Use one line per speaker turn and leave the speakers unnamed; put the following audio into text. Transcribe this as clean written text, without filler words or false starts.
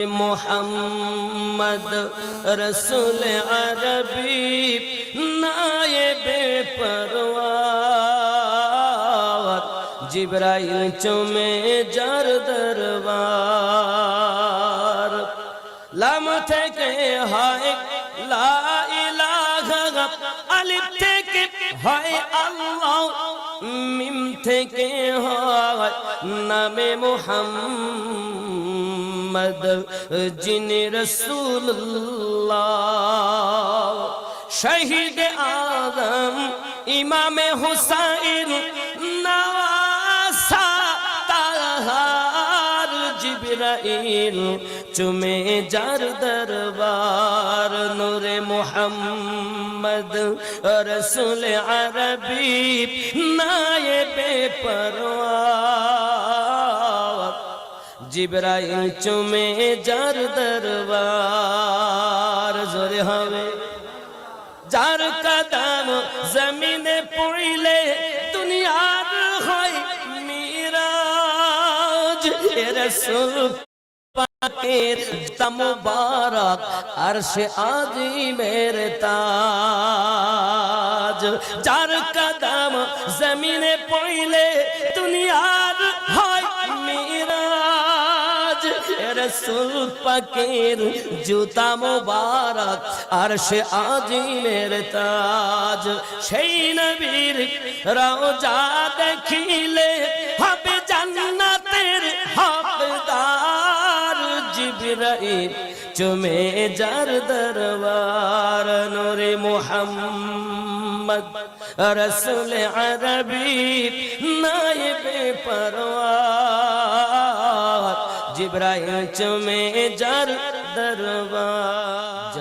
मोहम्मद रसूल अरबी नायबे परवार जिब्राइल चुमे जार दरबार लाम থেকে হয় লা ইলাহা আলিফ থেকে হয় আল্লাহ মিম থেকে হয় নামে মুহাম্মদ যিনি রাসূলুল্লাহ শহীদ আযম ইমামে হুসাইন নওয়াসা তাহার জিবরাইল চুমে যার দরবার নূরে মুহাম্মদ রসূল আরবি নায়েবে পরওয়ার জিবরাইল চুমে যার দরবার জোরে হবে যার কদম জমিনে পড়িলে দুনিয়ার হয় মিরাজ এ রাসূল পাকের মুবারক আরশে আজিমের তাজ যার কদম জমিনে পড়িলে দুনিয়ার হয় মিরাজ রাসূল পাকের জুতা মুবারক আরশে আজিমের তাজ সেই নবীর রওজা দেখিলে হবে জান্নাতের হকদার জিবরাইল চুমে যার দরবার নূরে মুহাম্মদ রসূল আরবি নায়েবে পরওয়ার জিবরাইল চুমে যার দরবার।